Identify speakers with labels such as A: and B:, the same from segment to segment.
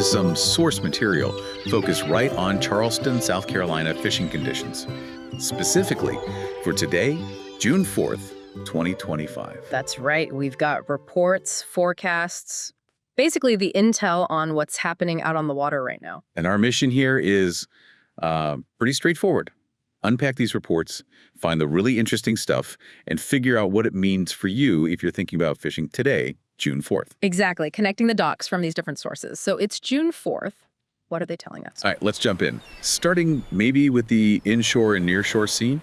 A: to some source material focused right on Charleston, South Carolina fishing conditions. Specifically for today, June 4th, 2025.
B: That's right. We've got reports, forecasts, basically the intel on what's happening out on the water right now.
A: And our mission here is pretty straightforward. Unpack these reports, find the really interesting stuff, and figure out what it means for you if you're thinking about fishing today, June 4th.
B: Exactly. Connecting the dots from these different sources. So it's June 4th. What are they telling us?
A: All right, let's jump in. Starting maybe with the inshore and nearshore scene.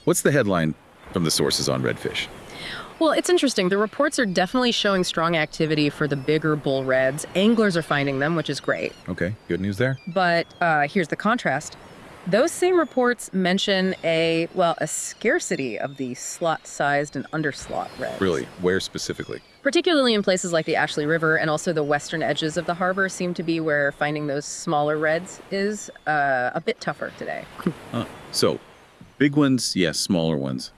A: What's the headline from the sources on Redfish?
B: Well, it's interesting. The reports are definitely showing strong activity for the bigger bull reds. Anglers are finding them, which is great.
A: Okay, good news there.
B: But here's the contrast. Those same reports mention a scarcity of the slot-sized and underslot reds.
A: Really? Where specifically?
B: Particularly in places like the Ashley River and also the western edges of the harbor seem to be where finding those smaller reds is a bit tougher today.
A: So, big ones, yes, smaller ones.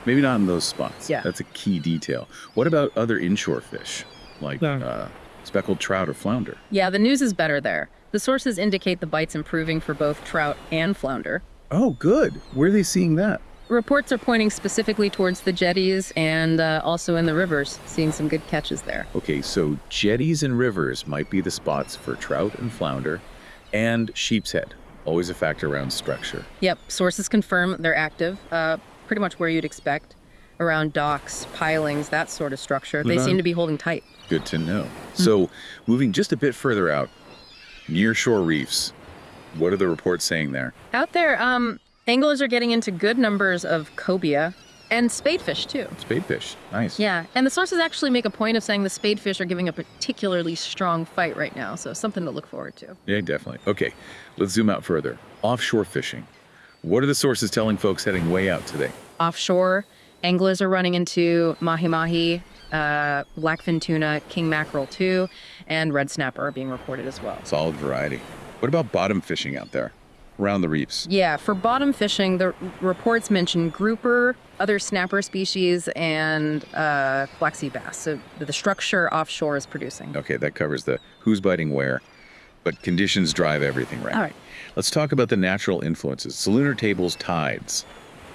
A: Maybe not in those spots.
B: Yeah.
A: That's a key detail. What about other inshore fish, like speckled trout or flounder?
B: Yeah, the news is better there. The sources indicate the bites improving for both trout and flounder.
A: Oh, good. Where are they seeing that?
B: Reports are pointing specifically towards the jetties and also in the rivers, seeing some good catches there.
A: Okay, so jetties and rivers might be the spots for trout and flounder, and sheep's head, always a factor around structure.
B: Yep, sources confirm they're active, pretty much where you'd expect, around docks, pilings, that sort of structure. They seem to be holding tight.
A: Good to know. So, moving just a bit further out, nearshore reefs, what are the reports saying there?
B: Out there, anglers are getting into good numbers of cobia and spadefish, too.
A: Spadefish, nice.
B: Yeah, and the sources actually make a point of saying the spadefish are giving a particularly strong fight right now, so something to look forward to.
A: Yeah, definitely. Okay, let's zoom out further. Offshore fishing. What are the sources telling folks heading way out today?
B: Offshore, anglers are running into mahi-mahi, blackfin tuna, king mackerel too, and red snapper are being reported as well.
A: Solid variety. What about bottom fishing out there, around the reefs?
B: Yeah, for bottom fishing, the reports mention grouper, other snapper species, and black sea bass. So the structure offshore is producing.
A: Okay, that covers the who's biting where, but conditions drive everything, right?
B: All right.
A: Let's talk about the natural influences. Solunar tables, tides.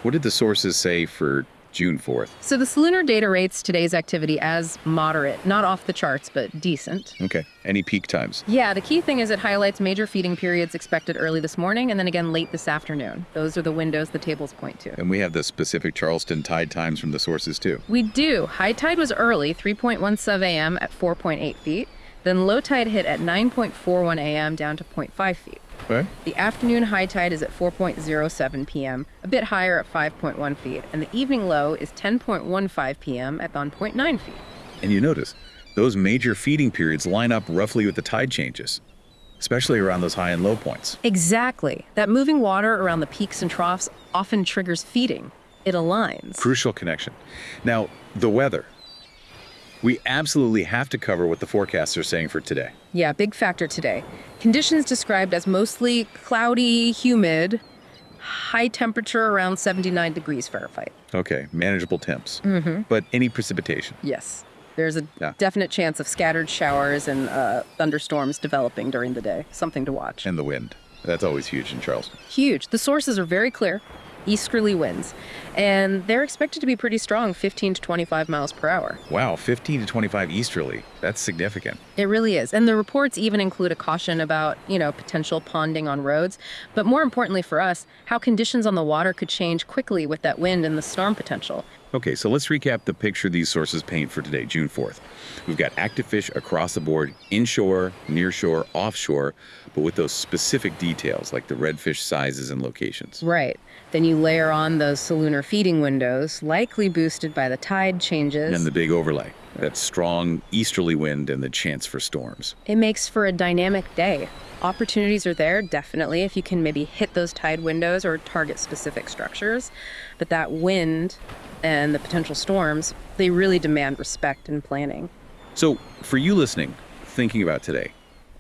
A: What did the sources say for June 4th?
B: So the Solunar data rates today's activity as moderate, not off the charts, but decent.
A: Okay. Any peak times?
B: Yeah, the key thing is it highlights major feeding periods expected early this morning and then again late this afternoon. Those are the windows the tables point to.
A: And we have the specific Charleston tide times from the sources too.
B: We do. High tide was early, 3.17 a.m. at 4.8 feet. Then low tide hit at 9.41 a.m. down to 0.5 feet.
A: Okay.
B: The afternoon high tide is at 4.07 p.m., a bit higher at 5.1 feet, and the evening low is 10.15 p.m. at 1.9 feet.
A: And you notice, those major feeding periods line up roughly with the tide changes, especially around those high and low points.
B: Exactly. That moving water around the peaks and troughs often triggers feeding. It aligns.
A: Crucial connection. Now, the weather. We absolutely have to cover what the forecasts are saying for today.
B: Yeah, big factor today. Conditions described as mostly cloudy, humid, high temperature around 79 degrees Fahrenheit.
A: Okay, manageable temps. But any precipitation?
B: Yes. There's a definite chance of scattered showers and thunderstorms developing during the day. Something to watch.
A: And the wind. That's always huge in Charleston.
B: Huge. The sources are very clear. Easterly winds. And they're expected to be pretty strong, 15 to 25 miles per hour.
A: Wow, 15 to 25 easterly. That's significant.
B: It really is. And the reports even include a caution about, potential ponding on roads. But more importantly for us, how conditions on the water could change quickly with that wind and the storm potential.
A: Okay, so let's recap the picture these sources paint for today, June 4th. We've got active fish across the board, inshore, nearshore, offshore, but with those specific details like the redfish sizes and locations.
B: Right. Then you layer on those solunar feeding windows, likely boosted by the tide changes.
A: And the big overlay, that strong easterly wind and the chance for storms.
B: It makes for a dynamic day. Opportunities are there, definitely, if you can maybe hit those tide windows or target specific structures. But that wind and the potential storms, they really demand respect and planning.
A: So, for you listening, thinking about today,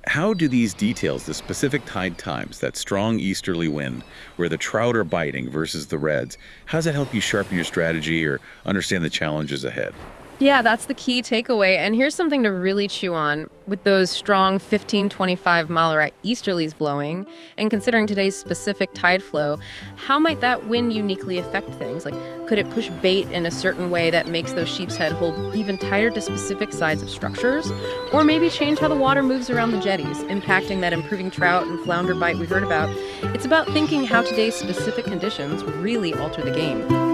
A: how do these details, the specific tide times, that strong easterly wind, where the trout are biting versus the reds, how does that help you sharpen your strategy or understand the challenges ahead?
B: Yeah, that's the key takeaway. And here's something to really chew on. With those strong 15-25 mile-an-hour easterlies blowing, and considering today's specific tide flow, how might that wind uniquely affect things? Like, could it push bait in a certain way that makes those sheep's head hold even tighter to specific sides of structures? Or maybe change how the water moves around the jetties, impacting that improving trout and flounder bite we heard about? It's about thinking how today's specific conditions really alter the game.